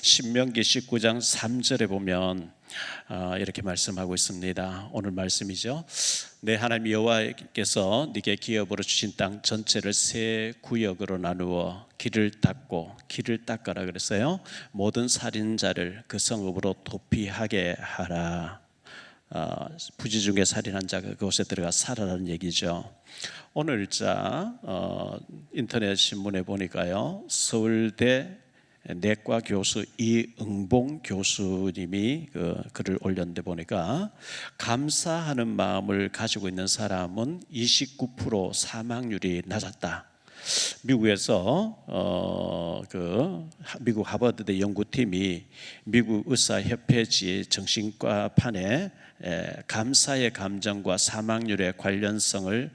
신명기 19장 3절에 보면 이렇게 말씀하고 있습니다. 오늘 말씀이죠. 내 하나님 여호와께서 네게 기업으로 주신 땅 전체를 세 구역으로 나누어 길을 닦아라 그랬어요. 모든 살인자를 그 성읍으로 도피하게 하라. 부지 중에 살인한 자가 그곳에 들어가 살아라는 얘기죠. 오늘자 인터넷 신문에 보니까요, 서울대 내과 교수 이응봉 교수님이 글을 올렸는데 보니까 감사하는 마음을 가지고 있는 사람은 29% 사망률이 낮았다. 미국에서 미국 하버드대 연구팀이 미국 의사협회지 정신과판에 감사의 감정과 사망률의 관련성을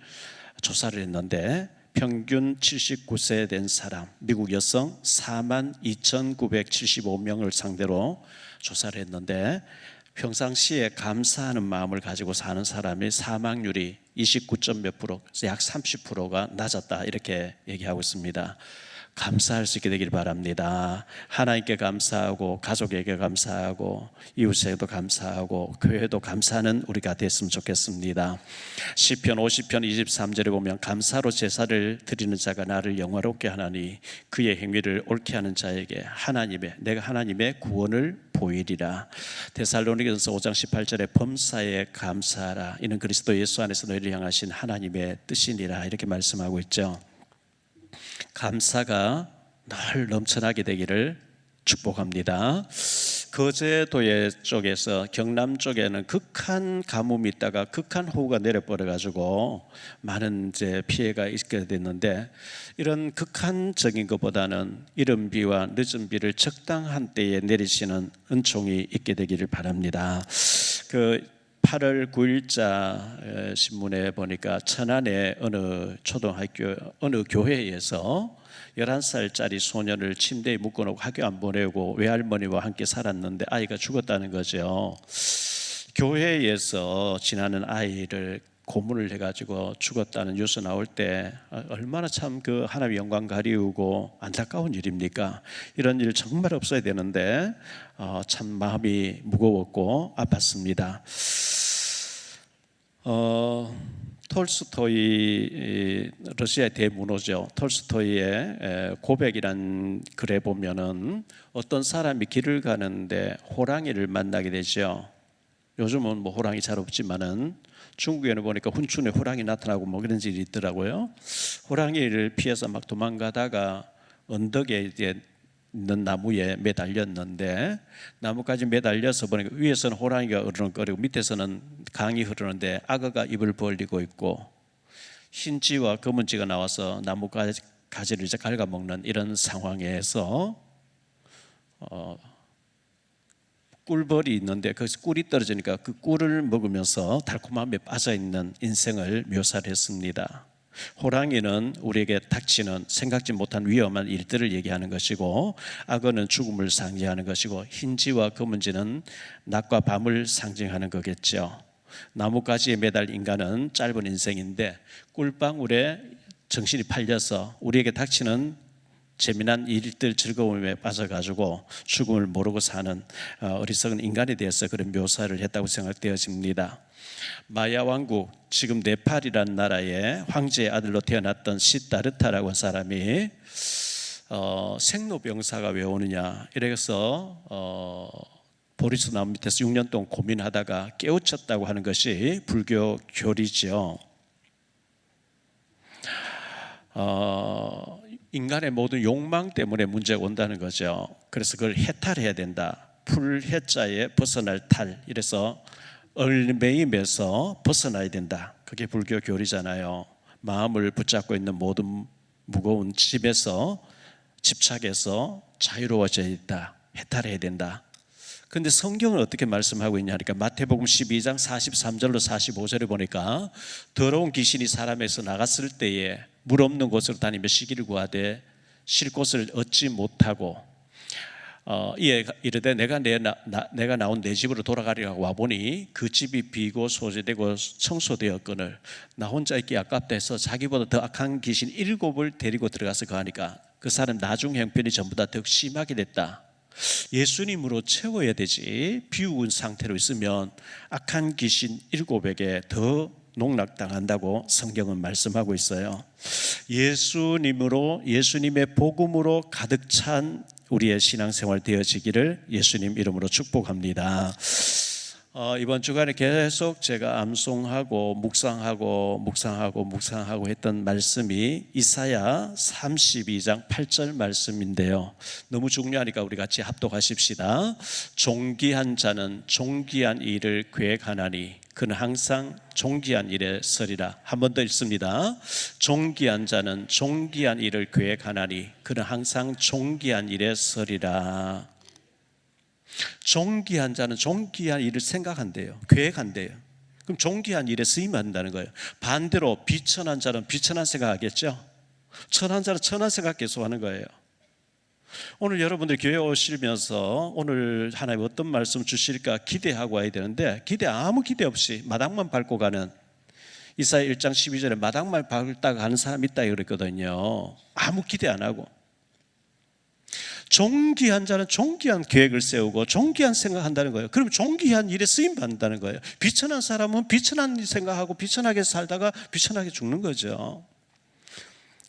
조사를 했는데 평균 79세 된 사람, 미국 여성 42,975명을 상대로 조사를 했는데 평상시에 감사하는 마음을 가지고 사는 사람의 사망률이 29몇 프로, 약 30%가 낮았다 이렇게 얘기하고 있습니다. 감사할 수 있게 되길 바랍니다. 하나님께 감사하고 가족에게 감사하고 이웃에게도 감사하고 교회도 감사하는 우리가 됐으면 좋겠습니다. 시편 50편 23절에 보면 감사로 제사를 드리는 자가 나를 영화롭게 하나니 그의 행위를 옳게 하는 자에게 내가 하나님의 구원을 보이리라. 데살로니가전서 5장 18절에 범사에 감사하라. 이는 그리스도 예수 안에서 너희를 향하신 하나님의 뜻이니라 이렇게 말씀하고 있죠. 감사가 늘 넘쳐나게 되기를 축복합니다. 거제도의 쪽에서 경남 쪽에는 극한 가뭄이 있다가 극한 호우가 내려버려 가지고 많은 피해가 있게 됐는데, 이런 극한적인 것보다는 이른 비와 늦은 비를 적당한 때에 내리시는 은총이 있게 되기를 바랍니다. 8월 9일자 신문에 보니까 천안의 어느 초등학교 어느 교회에서 11살짜리 소년을 침대에 묶어놓고 학교 안 보내고 외할머니와 함께 살았는데 아이가 죽었다는 거죠. 교회에서 지나는 아이를 고문을 해가지고 죽었다는 뉴스 나올 때 얼마나 참 하나님의 영광 가리우고 안타까운 일입니까? 이런 일 정말 없어야 되는데 참 마음이 무거웠고 아팠습니다. 톨스토이, 러시아의 대문호죠. 톨스토이의 고백이란 글에 보면은 어떤 사람이 길을 가는데 호랑이를 만나게 되죠. 요즘은 호랑이 잘 없지만은 중국에는 보니까 훈춘에 호랑이 나타나고 그런 일이 있더라고요. 호랑이를 피해서 막 도망가다가 언덕에 있는 나무에 매달렸는데, 나무까지 매달려서 보니까 위에서는 호랑이가 으르렁거리고 밑에서는 강이 흐르는데 악어가 입을 벌리고 있고 흰쥐와 검은쥐가 나와서 나무 가지를 갉아먹는 이런 상황에서 꿀벌이 있는데 거기서 꿀이 떨어지니까 그 꿀을 먹으면서 달콤함에 빠져있는 인생을 묘사를 했습니다. 호랑이는 우리에게 닥치는 생각지 못한 위험한 일들을 얘기하는 것이고, 악어는 죽음을 상징하는 것이고, 흰쥐와 검은쥐는 낮과 밤을 상징하는 거겠죠. 나뭇가지에 매달 인간은 짧은 인생인데 꿀방울에 정신이 팔려서 우리에게 닥치는 재미난 일들 즐거움에 빠져가지고 죽음을 모르고 사는 어리석은 인간에 대해서 그런 묘사를 했다고 생각되어집니다. 마야 왕국, 지금 네팔이라는 나라의 황제의 아들로 태어났던 시다르타라고 한 사람이 생로병사가 왜 오느냐 이래서 보리수 나무 밑에서 6년 동안 고민하다가 깨우쳤다고 하는 것이 불교 교리죠. 인간의 모든 욕망 때문에 문제가 온다는 거죠. 그래서 그걸 해탈해야 된다. 풀해자에 벗어날 탈, 이래서 얼매임에서 벗어나야 된다. 그게 불교 교리잖아요. 마음을 붙잡고 있는 모든 무거운 집착에서 자유로워져야 된다. 해탈해야 된다. 그런데 성경은 어떻게 말씀하고 있냐 하니까 마태복음 12장 43절로 45절에 보니까 더러운 귀신이 사람에서 나갔을 때에 물 없는 곳으로 다니며 쉬기를 구하되 쉴 곳을 얻지 못하고 이에 이르되 내가 나온 내 집으로 돌아가려고 와보니 그 집이 비고 소재되고 청소되었거늘 나 혼자 있기 아깝다 해서 자기보다 더 악한 귀신 7을 데리고 들어가서 거하니까 그 사람 나중 형편이 전부 다 더 심하게 됐다. 예수님으로 채워야 되지 비운 상태로 있으면 악한 귀신 7에게 더 농락당한다고 성경은 말씀하고 있어요. 예수님으로, 예수님의 복음으로 가득 찬 우리의 신앙생활 되어지기를 예수님 이름으로 축복합니다. 이번 주간에 계속 제가 암송하고 묵상하고 했던 말씀이 이사야 32장 8절 말씀인데요. 너무 중요하니까 우리 같이 합독하십시다. 종기한 자는 종기한 일을 계획하나니 그는 항상 종기한 일에 서리라. 한 번 더 읽습니다. 종기한 자는 종기한 일을 계획하나니 그는 항상 종기한 일에 서리라. 종기한 자는 종기한 일을 생각한대요. 계획한대요. 그럼 종기한 일에 쓰임한다는 거예요. 반대로 비천한 자는 비천한 생각하겠죠. 천한 자는 천한 생각 계속하는 거예요. 오늘 여러분들 교회 오시면서 오늘 하나님 어떤 말씀 주실까 기대하고 와야 되는데 아무 기대 없이 마당만 밟고 가는, 이사야 1장 12절에 마당만 밟다가 가는 사람이 있다 그랬거든요. 아무 기대 안 하고. 종기한 자는 종기한 계획을 세우고 종기한 생각한다는 거예요. 그럼 종기한 일에 쓰임 받는다는 거예요. 비천한 사람은 비천한 생각하고 비천하게 살다가 비천하게 죽는 거죠.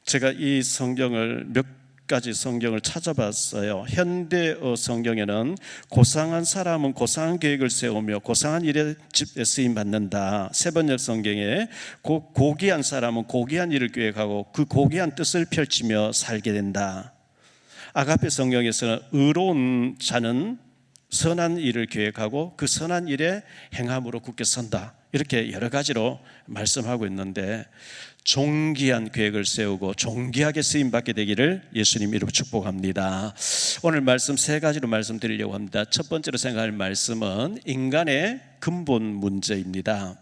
제가 이 성경을 몇 가지 성경을 찾아봤어요. 현대어 성경에는 고상한 사람은 고상한 계획을 세우며 고상한 일에 쓰임 받는다. 세번역 성경에 고귀한 사람은 고귀한 일을 계획하고 그 고귀한 뜻을 펼치며 살게 된다. 아가페 성경에서는 의로운 자는 선한 일을 계획하고 그 선한 일에 행함으로 굳게 선다. 이렇게 여러 가지로 말씀하고 있는데 존귀한 계획을 세우고 존귀하게 쓰임받게 되기를 예수님 이름으로 축복합니다. 오늘 말씀 세 가지로 말씀드리려고 합니다. 첫 번째로 생각할 말씀은 인간의 근본 문제입니다.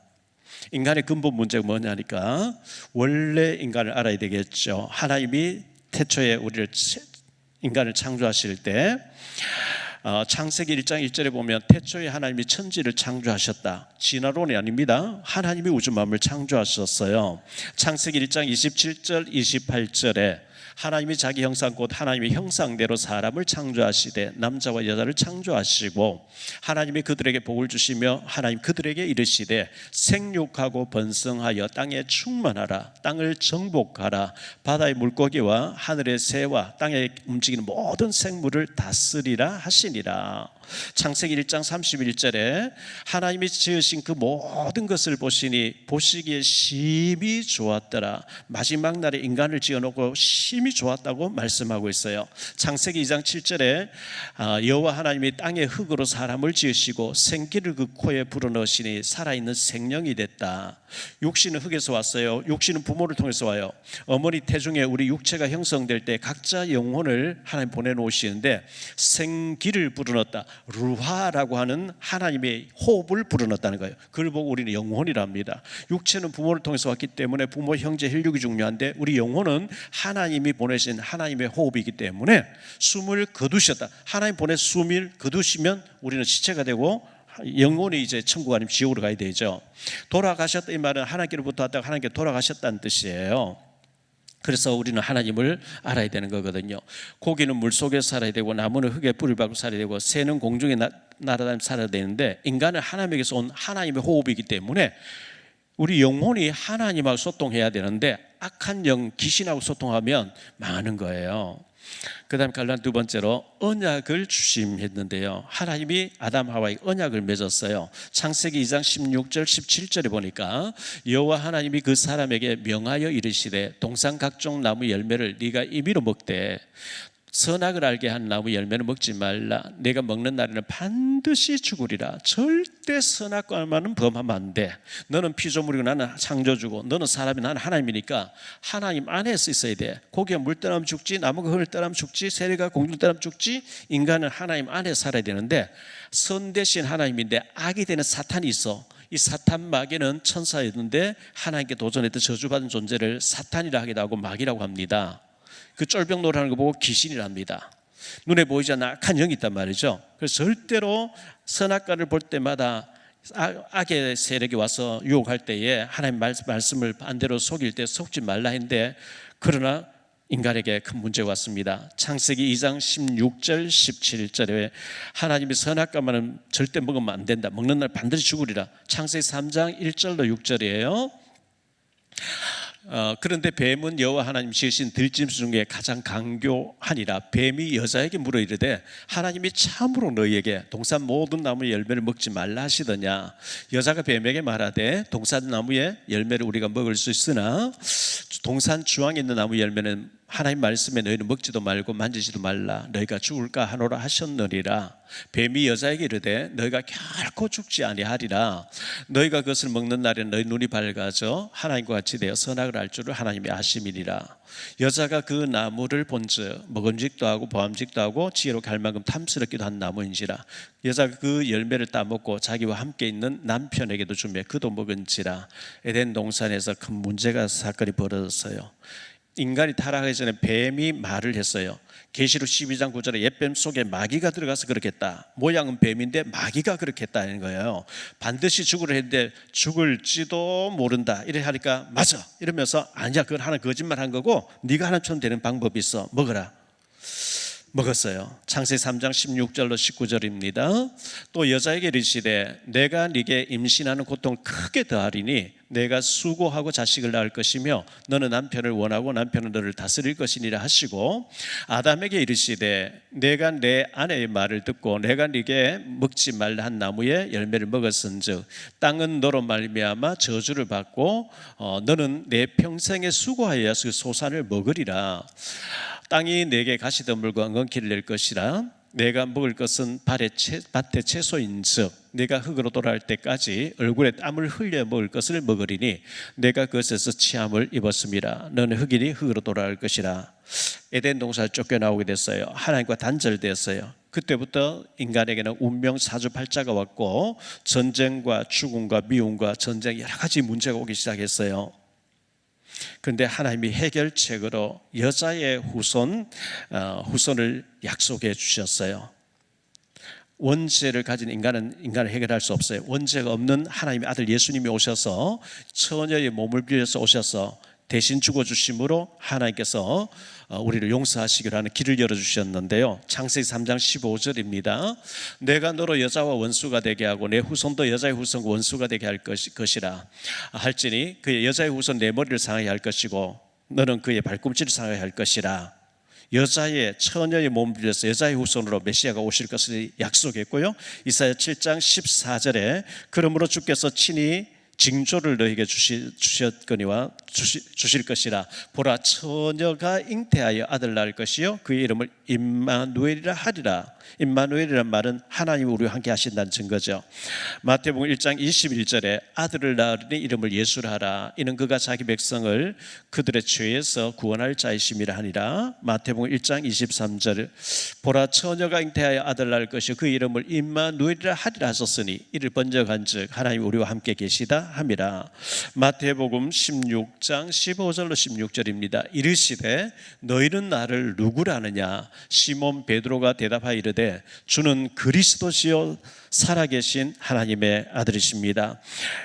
인간의 근본 문제가 뭐냐니까 원래 인간을 알아야 되겠죠. 하나님이 태초에 인간을 창조하실 때 창세기 1장 1절에 보면 태초에 하나님이 천지를 창조하셨다. 진화론이 아닙니다. 하나님이 우주 만물을 창조하셨어요. 창세기 1장 27절 28절에 하나님이 자기 형상 곧 하나님의 형상대로 사람을 창조하시되 남자와 여자를 창조하시고 하나님이 그들에게 복을 주시며 하나님 그들에게 이르시되 생육하고 번성하여 땅에 충만하라. 땅을 정복하라. 바다의 물고기와 하늘의 새와 땅에 움직이는 모든 생물을 다스리라 하시니라. 창세기 1장 31절에 하나님이 지으신 그 모든 것을 보시니 보시기에 심히 좋았더라. 마지막 날에 인간을 지어놓고 심히 좋았다고 말씀하고 있어요. 창세기 2장 7절에 여호와 하나님이 땅의 흙으로 사람을 지으시고 생기를 그 코에 불어넣으시니 살아있는 생명이 됐다. 육신은 흙에서 왔어요. 육신은 부모를 통해서 와요. 어머니 태중에 우리 육체가 형성될 때 각자 영혼을 하나님 보내놓으시는데 생기를 불어넣었다. 루하라고 하는 하나님의 호흡을 불어넣었다는 거예요. 그걸 보고 우리는 영혼이랍니다. 육체는 부모를 통해서 왔기 때문에 부모, 형제, 혈육이 중요한데 우리 영혼은 하나님이 보내신 하나님의 호흡이기 때문에 숨을 거두셨다. 하나님 보내 숨을 거두시면 우리는 시체가 되고 영혼이 이제 천국 아니면 지옥으로 가야 되죠. 돌아가셨다 이 말은 하나님께로부터 왔다가 하나님께 돌아가셨다는 뜻이에요. 그래서 우리는 하나님을 알아야 되는 거거든요. 고기는 물속에 살아야 되고 나무는 흙에 뿌리 박고 살아야 되고 새는 공중에 날아다니며 살아야 되는데 인간은 하나님에게서 온 하나님의 호흡이기 때문에 우리 영혼이 하나님하고 소통해야 되는데 악한 영 귀신하고 소통하면 망하는 거예요. 그 다음 갈란 두 번째로 언약을 주심했는데요. 하나님이 아담 하와에 언약을 맺었어요. 창세기 2장 16절 17절에 보니까 여호와 하나님이 그 사람에게 명하여 이르시되 동산 각종 나무 열매를 네가 임의로 먹되 선악을 알게 한 나무 열매는 먹지 말라. 내가 먹는 날에는 반드시 죽으리라. 절대 선악과만은 범하면 안 돼. 너는 피조물이고 나는 창조주고 너는 사람이 나는 하나님이니까 하나님 안에서 있어야 돼. 고기가 물 떠나면 죽지, 나무가 흙을 떠나면 죽지, 새가 공중을 떠나면 죽지. 인간은 하나님 안에 살아야 되는데 선 대신 하나님인데 악이 되는 사탄이 있어. 이 사탄 마귀는 천사였는데 하나님께 도전했던 저주받은 존재를 사탄이라 하기도 하고 마귀라고 합니다. 그 쫄병 노래하는 거 보고 귀신이랍니다. 눈에 보이지 않는 악한 영이 있단 말이죠. 그래서 절대로 선악과를 볼 때마다 악의 세력이 와서 유혹할 때에 하나님 말씀을 반대로 속일 때 속지 말라 했는데 그러나 인간에게 큰 문제가 왔습니다. 창세기 2장 16절 17절에 하나님이 선악과만은 절대 먹으면 안 된다, 먹는 날 반드시 죽으리라. 창세기 3장 1절로 6절이에요. 그런데 뱀은 여호와 하나님 지으신 들짐승 중에 가장 강교하니라. 뱀이 여자에게 물어 이르되 하나님이 참으로 너희에게 동산 모든 나무의 열매를 먹지 말라 하시더냐. 여자가 뱀에게 말하되 동산 나무의 열매를 우리가 먹을 수 있으나 동산 주황에 있는 나무 열매는 하나님 말씀에 너희는 먹지도 말고 만지지도 말라, 너희가 죽을까 하노라 하셨느니라. 뱀이 여자에게 이르되 너희가 결코 죽지 아니하리라. 너희가 그것을 먹는 날에는 너희 눈이 밝아져 하나님과 같이 되어 선악을 알 줄을 하나님이 아심이니라. 여자가 그 나무를 본즉 먹음직도 하고 보암직도 하고 지혜로 갈 만큼 탐스럽기도 한 나무인지라. 여자가 그 열매를 따먹고 자기와 함께 있는 남편에게도 주며 그도 먹은지라. 에덴 동산에서 큰 문제가 사건이 벌어졌어요. 인간이 타락하기 전에 뱀이 말을 했어요. 계시록 12장 9절에 옛뱀 속에 마귀가 들어가서 그렇겠다. 모양은 뱀인데 마귀가 그렇게 했다는 거예요. 반드시 죽으려 했는데 죽을지도 모른다 이래 하니까 맞아 이러면서 아니야, 그건 하나 거짓말한 거고 네가 하나처럼 되는 방법이 있어, 먹어라. 먹었어요. 창세기 3장 16절로 19절입니다. 또 여자에게 이르시되 내가 네게 임신하는 고통을 크게 더하리니 내가 수고하고 자식을 낳을 것이며 너는 남편을 원하고 남편은 너를 다스릴 것이니라 하시고, 아담에게 이르시되 내가 내 아내의 말을 듣고 내가 네게 먹지 말라 한 나무의 열매를 먹었은즉 땅은 너로 말미암아 저주를 받고 너는 내 평생에 수고하여 그 소산을 먹으리라. 땅이 내게 가시덤불과 엉겅퀴를 낼 것이라. 내가 먹을 것은 밭의 채소인즉 내가 흙으로 돌아갈 때까지 얼굴에 땀을 흘려 먹을 것을 먹으리니 내가 그것에서 취함을 입었습니다. 너는 흙이니 흙으로 돌아갈 것이라. 에덴 동산을 쫓겨나오게 됐어요. 하나님과 단절되었어요. 그때부터 인간에게는 운명 사주팔자가 왔고 전쟁과 죽음과 미움과 전쟁 여러 가지 문제가 오기 시작했어요. 그런데 하나님이 해결책으로 여자의 후손을 약속해 주셨어요. 원죄를 가진 인간을 해결할 수 없어요. 원죄가 없는 하나님의 아들 예수님이 오셔서 처녀의 몸을 빌려서 오셔서 대신 죽어주심으로 하나님께서 우리를 용서하시기로 하는 길을 열어주셨는데요. 창세기 3장 15절입니다. 내가 너로 여자와 원수가 되게 하고 내 후손도 여자의 후손과 원수가 되게 할 것이라 할지니 그의 여자의 후손 내 머리를 상하게 할 것이고 너는 그의 발꿈치를 상하게 할 것이라. 여자의 처녀의 몸을 빌려서 여자의 후손으로 메시아가 오실 것을 약속했고요. 이사야 7장 14절에 그러므로 주께서 친히 징조를 너에게 주셨거니와 주실 것이라. 보라, 처녀가 잉태하여 아들 낳을 것이요 그의 이름을 임마누엘이라 하리라. 임마누엘이란 말은 하나님이 우리와 함께 하신다는 증거죠. 마태복음 1장 21절에 아들을 낳으리니 이름을 예수라 하라. 이는 그가 자기 백성을 그들의 죄에서 구원할 자이심이라 하니라. 마태복음 1장 23절 보라, 처녀가 잉태하여 아들 낳을 것이요 그 이름을 임마누엘이라 하리라 하셨으니 이를 번역한즉 하나님이 우리와 함께 계시다 함이라. 마태복음 16장 15절로 16절입니다. 이르시되 너희는 나를 누구라 하느냐. 시몬 베드로가 대답하여 이르되 주는 그리스도시요 살아계신 하나님의 아들이십니다.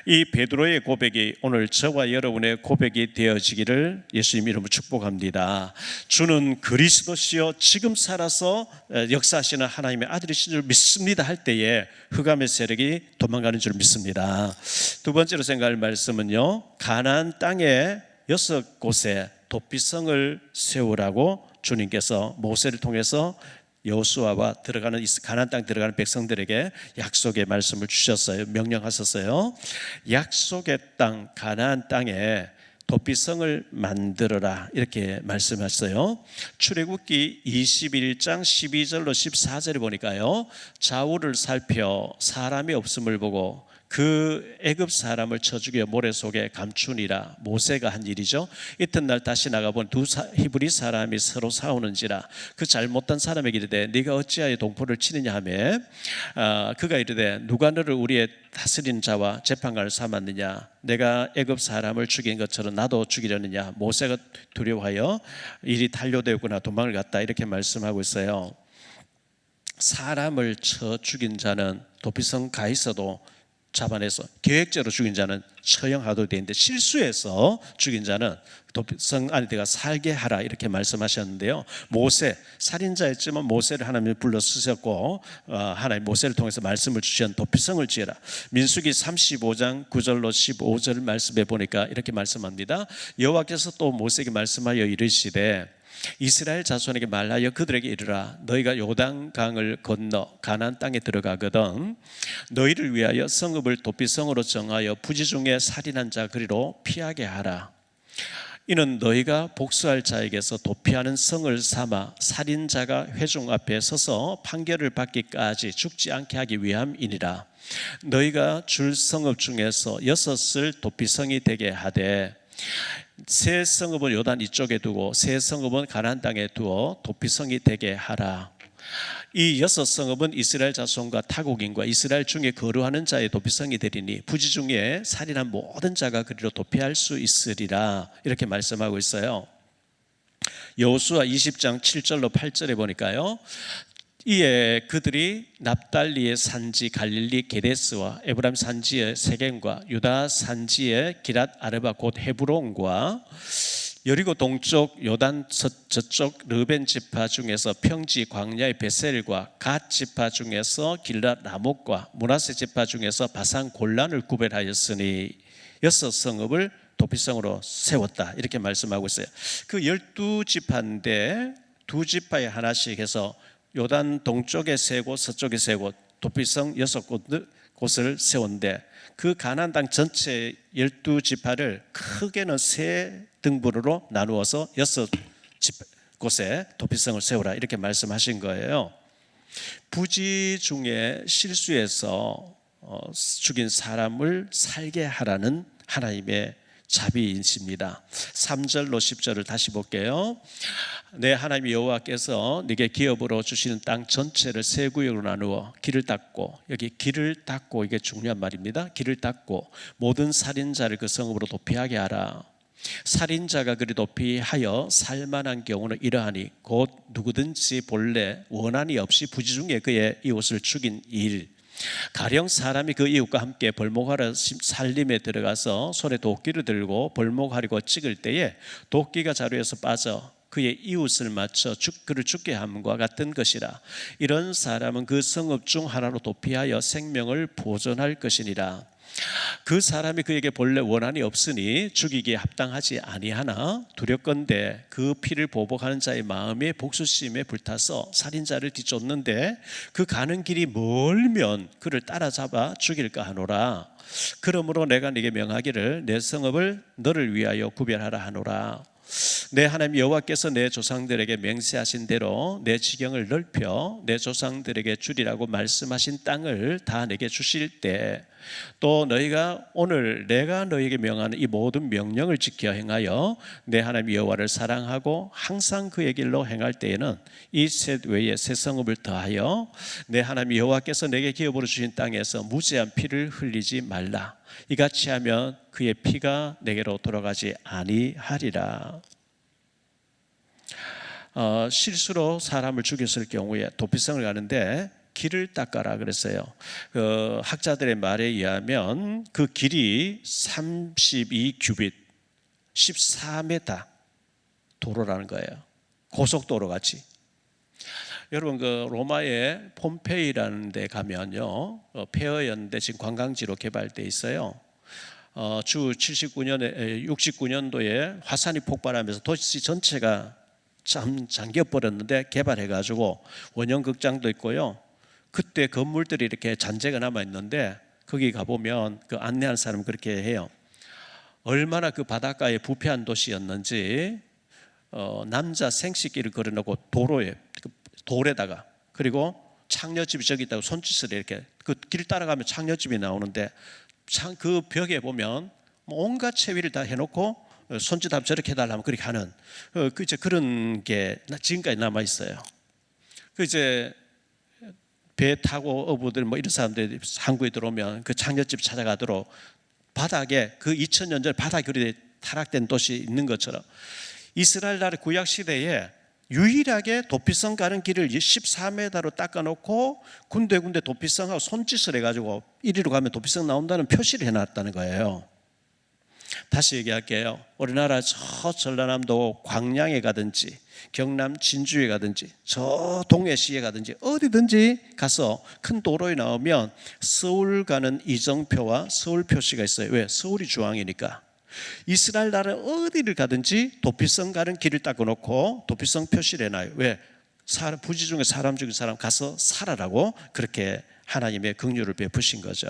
이 베드로의 고백이 오늘 저와 여러분의 고백이 되어지기를 예수님 이름으로 축복합니다. 주는 그리스도시요 지금 살아서 역사하시는 하나님의 아들이신 줄 믿습니다 할 때에 흑암의 세력이 도망가는 줄 믿습니다. 두 번째로 생각할 말씀은요, 가나안 땅에 6곳에 도피성을 세우라고 주님께서 모세를 통해서 여호수아와 들어가는 가나안 땅 들어가는 백성들에게 약속의 말씀을 주셨어요. 명령하셨어요. 약속의 땅 가나안 땅에 도피성을 만들어라 이렇게 말씀하셨어요. 출애굽기 21장 12절로 14절에 보니까요, 좌우를 살펴 사람이 없음을 보고 그 애굽 사람을 쳐 죽여 모래 속에 감추니라. 모세가 한 일이죠. 이튿날 다시 나가본 두 히브리 사람이 서로 싸우는지라. 그 잘못한 사람에게 이르되 네가 어찌하여 동포를 치느냐 하며 그가 이르되 누가 너를 우리의 다스리는 자와 재판관을 삼았느냐. 내가 애굽 사람을 죽인 것처럼 나도 죽이려느냐. 모세가 두려워하여 일이 단료되었구나 도망을 갔다 이렇게 말씀하고 있어요. 사람을 쳐 죽인 자는 도피성 가 있어도 잡아내서 계획적으로 죽인 자는 처형하도록 되어 있는데 실수해서 죽인 자는 도피성 안에 들어가 살게 하라 이렇게 말씀하셨는데요. 모세, 살인자였지만 모세를 하나님이 불러 쓰셨고 하나님 모세를 통해서 말씀을 주신 도피성을 지어라. 민수기 35장 9절로 15절 말씀해 보니까 이렇게 말씀합니다. 여호와께서 또 모세에게 말씀하여 이르시되 이스라엘 자손에게 말하여 그들에게 이르라. 너희가 요단강을 건너 가나안 땅에 들어가거든 너희를 위하여 성읍을 도피성으로 정하여 부지 중에 살인한 자 그리로 피하게 하라. 이는 너희가 복수할 자에게서 도피하는 성을 삼아 살인자가 회중 앞에 서서 판결을 받기까지 죽지 않게 하기 위함이니라. 너희가 줄 성읍 중에서 6을 도피성이 되게 하되 새 성읍은 요단 이쪽에 두고 새 성읍은 가나안 땅에 두어 도피성이 되게 하라. 이 6성읍은 이스라엘 자손과 타국인과 이스라엘 중에 거류하는 자의 도피성이 되리니 부지 중에 살인한 모든 자가 그리로 도피할 수 있으리라 이렇게 말씀하고 있어요. 여호수아 20장 7절로 8절에 보니까요. 이에 그들이 납달리의 산지 갈릴리 게데스와 에브라임 산지의 세겜과 유다 산지의 기랏 아르바 곧 헤브론과 여리고 동쪽 요단 저쪽 르벤 지파 중에서 평지 광야의 베셀과 갓 지파 중에서 길랏 라목과 므낫세 지파 중에서 바산 골란을 구별하였으니 6성읍을 도피성으로 세웠다 이렇게 말씀하고 있어요. 그 12지파인데 두 지파에 하나씩 해서 요단 동쪽에 세 곳, 서쪽에 세 곳, 도피성 6곳을 세웠는데 그 가나안 땅 전체 12지파를 크게는 세 등분으로 나누어서 6곳에 도피성을 세우라 이렇게 말씀하신 거예요. 부지 중에 실수해서 죽인 사람을 살게 하라는 하나님의 자비이십니다. 3절로 10절을 다시 볼게요. 내 하나님 여호와께서 네게 기업으로 주시는 땅 전체를 세 구역으로 나누어 길을 닦고, 여기 길을 닦고 이게 중요한 말입니다. 길을 닦고 모든 살인자를 그 성읍으로 도피하게 하라. 살인자가 그리 도피하여 살만한 경우는 이러하니 곧 누구든지 본래 원한이 없이 부지 중에 그의 이웃을 죽인 일, 가령 사람이 그 이웃과 함께 벌목하러 살림에 들어가서 손에 도끼를 들고 벌목하려고 찍을 때에 도끼가 자루에서 빠져 그의 이웃을 맞춰 그를 죽게 함과 같은 것이라. 이런 사람은 그 성읍 중 하나로 도피하여 생명을 보존할 것이니라. 그 사람이 그에게 본래 원한이 없으니 죽이기에 합당하지 아니하나 두렵건대 그 피를 보복하는 자의 마음에 복수심에 불타서 살인자를 뒤쫓는데 그 가는 길이 멀면 그를 따라잡아 죽일까 하노라. 그러므로 내가 네게 명하기를 내 성읍을 너를 위하여 구별하라 하노라. 내 하나님 여호와께서 내 조상들에게 맹세하신 대로 내 지경을 넓혀 내 조상들에게 주리라고 말씀하신 땅을 다 내게 주실 때, 또 너희가 오늘 내가 너희에게 명하는 이 모든 명령을 지켜 행하여 내 하나님 여호와를 사랑하고 항상 그의 길로 행할 때에는 이 셋 외에 새 성읍을 더하여 내 하나님 여호와께서 내게 기업으로 주신 땅에서 무죄한 피를 흘리지 말라. 이같이 하면 그의 피가 내게로 돌아가지 아니하리라. 실수로 사람을 죽였을 경우에 도피성을 가는데 길을 닦아라 그랬어요. 학자들의 말에 의하면 그 길이 32규빗 14m 도로라는 거예요. 고속도로 같이. 여러분 그 로마의 폼페이라는 데 가면요, 폐허였는데 지금 관광지로 개발돼 있어요. 주 69년도에 화산이 폭발하면서 도시 전체가 잠겨버렸는데 개발해가지고 원형극장도 있고요. 그때 건물들이 이렇게 잔재가 남아 있는데 거기 가보면 그 안내하는 사람은 그렇게 해요. 얼마나 그 바닷가에 부패한 도시였는지 남자 생식기를 걸어놓고 돌에다가, 그리고 창녀집이 저기 있다고 손짓을 이렇게 그 길 따라가면 창녀집이 나오는데 그 벽에 보면 온갖 체위를 다 해놓고 손짓하면 저렇게 해달라면 그렇게 하는 그런 게 지금까지 남아 있어요. 이제 배 타고 어부들 뭐 이런 사람들이 한국에 들어오면 그 창녀집 찾아가도록 바닥에 그 2000년 전에 바닥에 그렇게 타락된 도시 있는 것처럼 이스라엘 나라 구약 시대에 유일하게 도피성 가는 길을 14m로 닦아놓고 군데군데 도피성하고 손짓을 해가지고 이리로 가면 도피성 나온다는 표시를 해놨다는 거예요. 다시 얘기할게요. 우리나라 저 전라남도 광양에 가든지 경남 진주에 가든지 저 동해시에 가든지 어디든지 가서 큰 도로에 나오면 서울 가는 이정표와 서울 표시가 있어요. 왜? 서울이 중앙이니까. 이스라엘 나라 어디를 가든지 도피성 가는 길을 닦아놓고 도피성 표시를 해놔요. 왜? 부지 중에 사람 중에 사람 가서 살아라고 그렇게 하나님의 긍휼을 베푸신 거죠.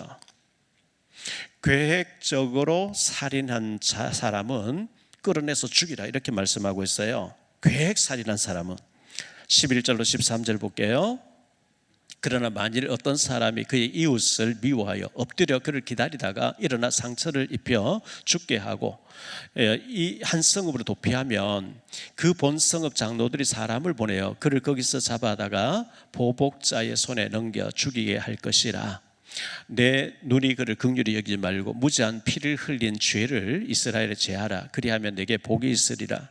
계획적으로 살인한 사람은 끌어내서 죽이라 이렇게 말씀하고 있어요. 계획살인한 사람은 11절로 13절 볼게요. 그러나 만일 어떤 사람이 그의 이웃을 미워하여 엎드려 그를 기다리다가 일어나 상처를 입혀 죽게 하고 이 한 성읍으로 도피하면 그 본 성읍 장로들이 사람을 보내어 그를 거기서 잡아다가 보복자의 손에 넘겨 죽이게 할 것이라. 내 눈이 그를 긍휼히 여기지 말고 무지한 피를 흘린 죄를 이스라엘에 제하라. 그리하면 내게 복이 있으리라.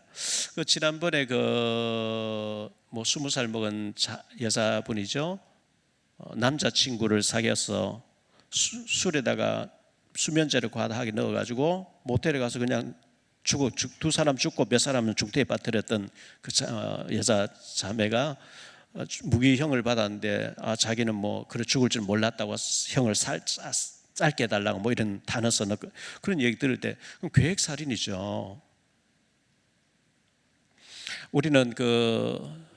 지난번에 20살 먹은 여자분이죠. 남자친구를 사귀어서 술에다가 수면제를 과다하게 넣어가지고 모텔에 가서 그냥 두 사람 죽고 몇 사람은 중태에 빠뜨렸던 그 여자 자매가 무기형을 받았는데 자기는 그래 죽을 줄 몰랐다고 형을 짧게 해달라고 이런 단어 써놓고 그런 얘기 들을 때 그럼 계획살인이죠. 우리는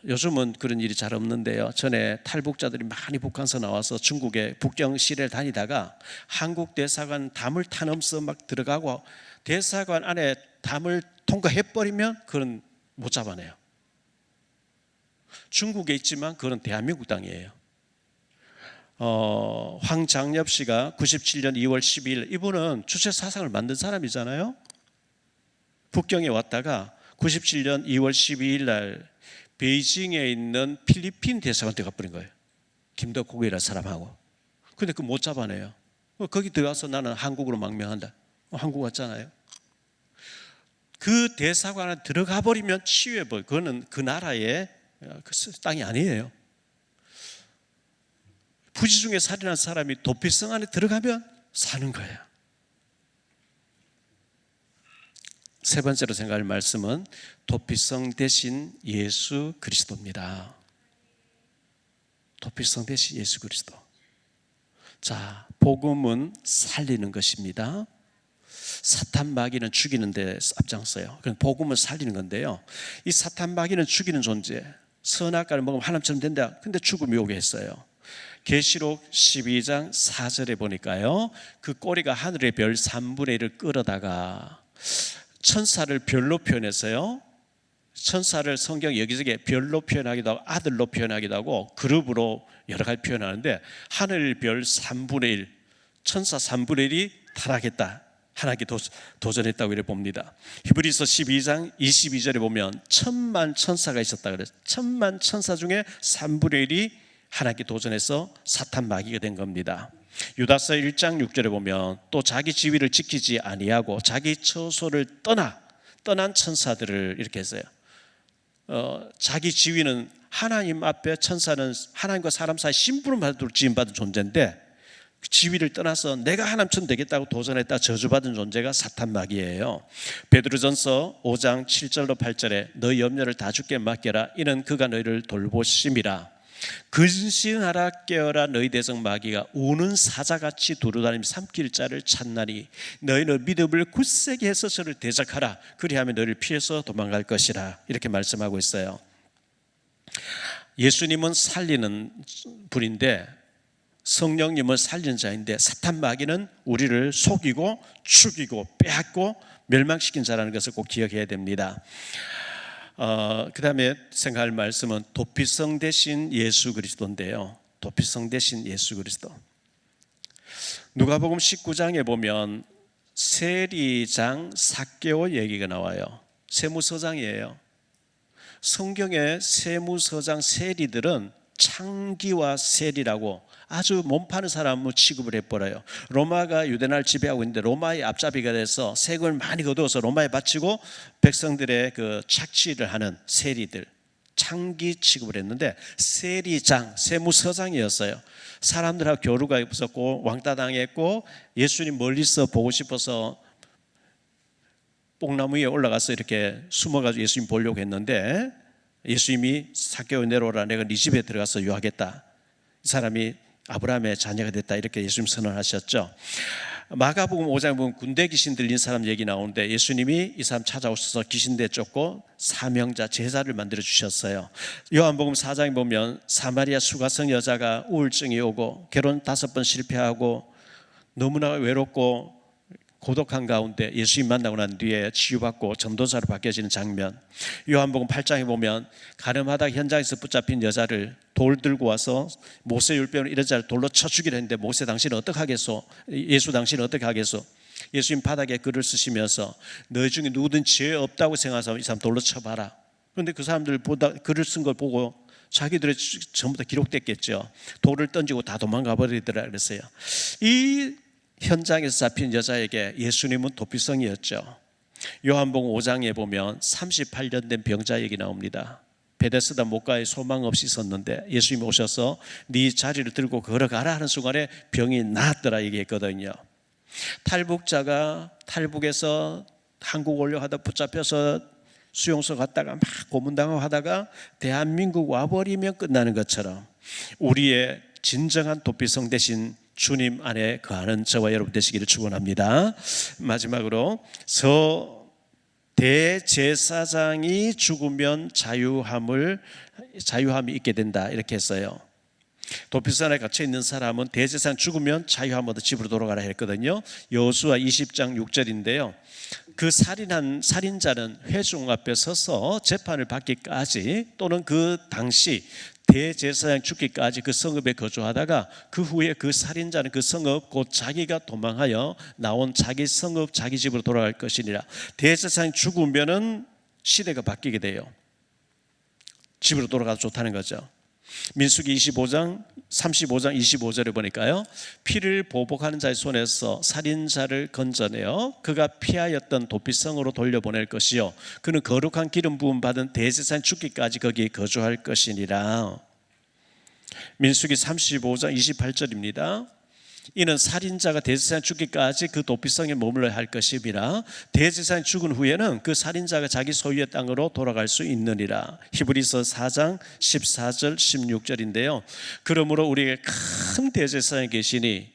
요즘은 그런 일이 잘 없는데요. 전에 탈북자들이 많이 북한서 나와서 중국의 북경시를 다니다가 한국 대사관 담을 타넘어서 막 들어가고 대사관 안에 담을 통과해버리면 그건 못 잡아내요. 중국에 있지만 그건 대한민국 땅이에요. 황장엽 씨가 97년 2월 12일 이분은 주체사상을 만든 사람이잖아요. 북경에 왔다가 97년 2월 12일 날 베이징에 있는 필리핀 대사관에 가버린 거예요. 김덕국이라는 사람하고. 근데 그거 못 잡아내요. 거기 들어가서 나는 한국으로 망명한다. 한국 왔잖아요. 그 대사관에 들어가 버리면 치유해버려요. 그거는 그 나라의 땅이 아니에요. 부지 중에 살인한 사람이 도피성 안에 들어가면 사는 거예요. 세 번째로 생각할 말씀은 도피성 대신 예수 그리스도입니다. 도피성 대신 예수 그리스도. 자, 복음은 살리는 것입니다. 사탄 마귀는 죽이는 데 앞장서요. 그럼 복음은 살리는 건데요. 이 사탄 마귀는 죽이는 존재. 선악과를 먹으면 하나님처럼 된다. 근데 죽음이 오게 했어요. 계시록 12장 4절에 보니까요. 그 꼬리가 하늘의 별 3분의 1을 끌어다가 천사를 별로 표현했어요. 천사를 성경 여기저기 별로 표현하기도 하고 아들로 표현하기도 하고 그룹으로 여러 가지 표현하는데 하늘 별 3분의 1, 천사 3분의 1이 타락했다. 하나님께 도전했다고 이렇게 봅니다. 히브리서 12장 22절에 보면 1000만 천사가 있었다 그래서 1000만 천사 중에 3분의 1이 하나님께 도전해서 사탄 마귀가 된 겁니다. 유다서 1장 6절에 보면 또 자기 지위를 지키지 아니하고 자기 처소를 떠난 천사들을 이렇게 했어요. 자기 지위는 하나님 앞에 천사는 하나님과 사람 사이 심부름 받도록 지음받은 존재인데 지위를 떠나서 내가 하나님처럼 되겠다고 도전했다 저주받은 존재가 사탄 마귀예요. 베드로전서 5장 7절로 8절에 너희 염려를 다 주께 맡겨라 이는 그가 너희를 돌보심이라. 근신하라 깨어라 너희 대적 마귀가 우는 사자같이 두루다니며 삼킬 자를 찾나니 너희는 믿음을 굳세게 해서 저를 대적하라 그리하면 너희를 피해서 도망갈 것이라 이렇게 말씀하고 있어요. 예수님은 살리는 분인데 성령님은 살리는 자인데 사탄 마귀는 우리를 속이고 죽이고 빼앗고 멸망시킨 자라는 것을 꼭 기억해야 됩니다. 그 다음에 생각할 말씀은 도피성 대신 예수 그리스도인데요. 도피성 대신 예수 그리스도. 누가복음 19장에 보면 세리장 삭개오 얘기가 나와요. 세무서장이에요. 성경의 세무서장 세리들은 창기와 세리라고 아주 몸파는 사람을 취급을 해버려요. 로마가 유대나라를 지배하고 있는데 로마의 앞잡이가 돼서 세금을 많이 거두어서 로마에 바치고 백성들의 그 착취를 하는 세리들, 창기 취급을 했는데 세리장, 세무서장이었어요. 사람들하고 교류가 없었고 왕따 당했고 예수님 멀리서 보고 싶어서 뽕나무 위에 올라가서 이렇게 숨어가지고 예수님 보려고 했는데 예수님이 삭개오 내려오라, 내가 네 집에 들어가서 유하겠다. 이 사람이 아브라함의 자녀가 됐다, 이렇게 예수님 선언하셨죠. 마가복음 5장에 보면 군대 귀신 들린 사람 얘기 나오는데 예수님이 이 사람 찾아오셔서 귀신대 쫓고 사명자, 제자를 만들어 주셨어요. 요한복음 4장에 보면 사마리아 수가성 여자가 우울증이 오고 결혼 5번 실패하고 너무나 외롭고 고독한 가운데 예수님 만나고 난 뒤에 치유받고 전도사로 바뀌어지는 장면. 요한복음 8장에 보면 가늠하다 현장에서 붙잡힌 여자를 돌 들고 와서 모세 율법을 이런 자를 돌로 쳐 죽이려 했는데 모세 당신은 어떻게 하겠소? 예수 당신은 어떻게 하겠소? 예수님 바닥에 글을 쓰시면서 너희 중에 누구든 죄 없다고 생각해서 이 사람 돌로 쳐봐라. 그런데 그 사람들 보다 글을 쓴 걸 보고 자기들의 전부 다 기록됐겠죠. 돌을 던지고 다 도망가 버리더라 그랬어요. 이 현장에서 잡힌 여자에게 예수님은 도피성이었죠. 요한복음 5장에 보면 38년 된 병자 얘기 나옵니다. 베데스다 목가에 소망 없이 있었는데 예수님이 오셔서 네 자리를 들고 걸어가라 하는 순간에 병이 나았더라 얘기했거든요. 탈북자가 탈북에서 한국 오려고 하다 붙잡혀서 수용소 갔다가 막 고문당하고 하다가 대한민국 와버리면 끝나는 것처럼 우리의 진정한 도피성 대신 주님 안에 거하는 저와 여러분 되시기를 축원합니다. 마지막으로 대제사장이 죽으면 자유함이 있게 된다 이렇게 했어요. 도피성에 갇혀 있는 사람은 대제사장 죽으면 자유함 얻어 집으로 돌아가라 했거든요. 여호수아 20장 6절인데요. 그 살인한 살인자는 회중 앞에 서서 재판을 받기까지 또는 그 당시 대제사장 죽기까지 그 성읍에 거주하다가 그 후에 그 살인자는 그 성읍 곧 자기가 도망하여 나온 자기 성읍 자기 집으로 돌아갈 것이니라. 대제사장이 죽으면은 시대가 바뀌게 돼요. 집으로 돌아가서 좋다는 거죠. 민수기 35장 25절에 보니까요, 피를 보복하는 자의 손에서 살인자를 건져내어 그가 피하였던 도피성으로 돌려보낼 것이요 그는 거룩한 기름 부음 받은 대제사장 죽기까지 거기에 거주할 것이니라. 민수기 35장 28절입니다. 이는 살인자가 대제사장 죽기까지 그 도피성에 머물러야 할 것이라. 대제사장이 죽은 후에는 그 살인자가 자기 소유의 땅으로 돌아갈 수 있느니라. 히브리서 4장 14절 16절인데요 그러므로 우리에게 큰 대제사장이 계시니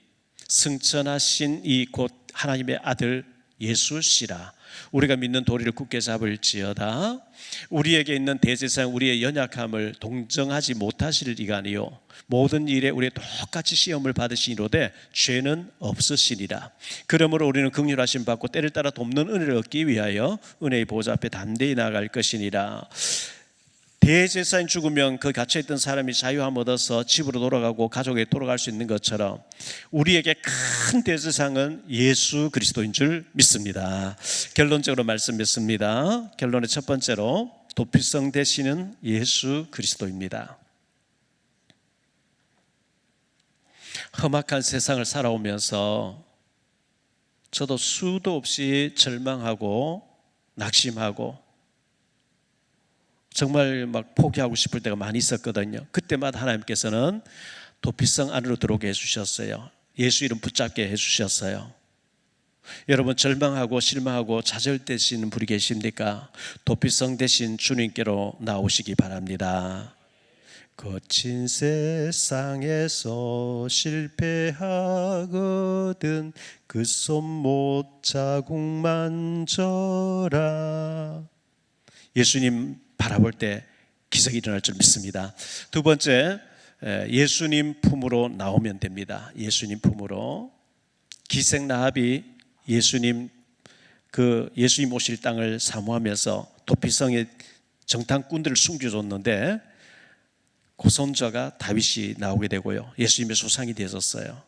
승천하신 이 곧 하나님의 아들 예수시라. 우리가 믿는 도리를 굳게 잡을지어다. 우리에게 있는 대제사장 우리의 연약함을 동정하지 못하실 이가 아니요 모든 일에 우리 똑같이 시험을 받으시니로되 죄는 없으시니라. 그러므로 우리는 긍휼하심 받고 때를 따라 돕는 은혜를 얻기 위하여 은혜의 보좌 앞에 담대히 나아갈 것이니라. 대제사장이 죽으면 그 갇혀있던 사람이 자유함 얻어서 집으로 돌아가고 가족에게 돌아갈 수 있는 것처럼 우리에게 큰 대제사장은 예수 그리스도인 줄 믿습니다. 결론적으로 말씀 맺습니다. 결론의 첫 번째로 도피성 되시는 예수 그리스도입니다. 험악한 세상을 살아오면서 저도 수도 없이 절망하고 낙심하고 정말 막 포기하고 싶을 때가 많이 있었거든요. 그때마다 하나님께서는 도피성 안으로 들어오게 해주셨어요. 예수 이름 붙잡게 해주셨어요. 여러분 절망하고 실망하고 좌절되시는 분이 계십니까? 도피성 대신 주님께로 나오시기 바랍니다. 거친 세상에서 실패하거든 그 손못 자국 만져라. 예수님 바라볼 때 기적이 일어날 줄 믿습니다. 두 번째, 예수님 품으로 나오면 됩니다. 예수님 품으로. 기생 라합이 예수님 오실 땅을 사모하면서 도피성의 정탐꾼들을 숨겨줬는데 고선자가 다윗이 나오게 되고요. 예수님의 소상이 되었어요.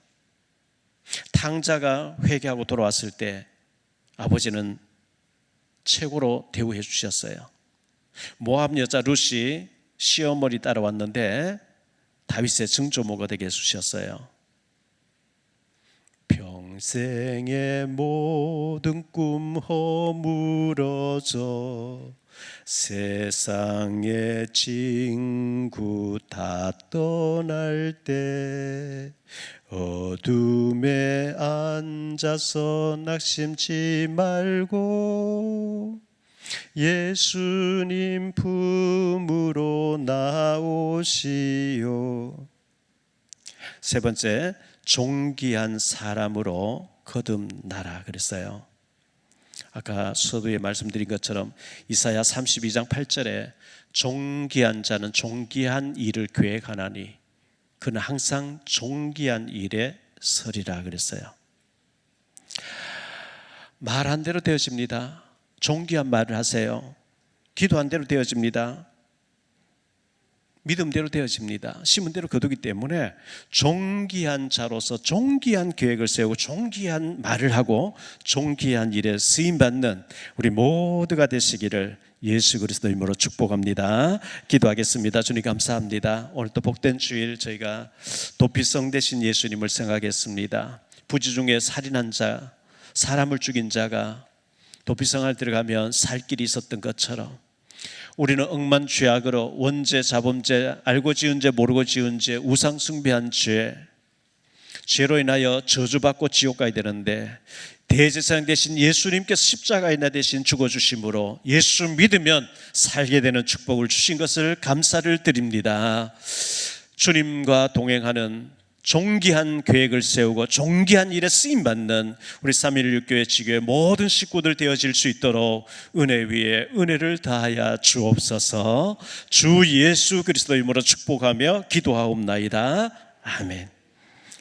탕자가 회개하고 돌아왔을 때 아버지는 최고로 대우해 주셨어요. 모압 여자 룻이 시어머니 따라왔는데 다윗의 증조모가 되게 해주셨어요. 평생의 모든 꿈 허물어져 세상의 친구 다 떠날 때 어둠에 앉아서 낙심치 말고 예수님 품으로 나오시오. 세 번째, 존귀한 사람으로 거듭나라 그랬어요. 아까 서두에 말씀드린 것처럼 이사야 32장 8절에 존귀한 자는 존귀한 일을 계획하나니 그는 항상 존귀한 일에 서리라 그랬어요. 말한 대로 되어집니다. 존귀한 말을 하세요. 기도한 대로 되어집니다. 믿음대로 되어집니다. 심은 대로 거두기 때문에 존귀한 자로서 존귀한 계획을 세우고 존귀한 말을 하고 존귀한 일에 쓰임받는 우리 모두가 되시기를 예수 그리스도 이름으로 축복합니다. 기도하겠습니다. 주님 감사합니다. 오늘 또 복된 주일 저희가 도피성 되신 예수님을 생각했습니다. 부지 중에 살인한 자, 사람을 죽인 자가 도피성을 들어가면 살 길이 있었던 것처럼 우리는 억만죄악으로 원죄, 자범죄, 알고 지은 죄, 모르고 지은 죄, 우상 숭배한 죄, 죄로 인하여 저주받고 지옥 가야 되는데 대제사장 되신 예수님께서 십자가에 나 대신 죽어주심으로 예수 믿으면 살게 되는 축복을 주신 것을 감사를 드립니다. 주님과 동행하는 존귀한 계획을 세우고 존귀한 일에 쓰임받는 우리 3.16교회 지교회 모든 식구들 되어질 수 있도록 은혜 위에 은혜를 다하여 주옵소서. 주 예수 그리스도 이름으로 축복하며 기도하옵나이다. 아멘.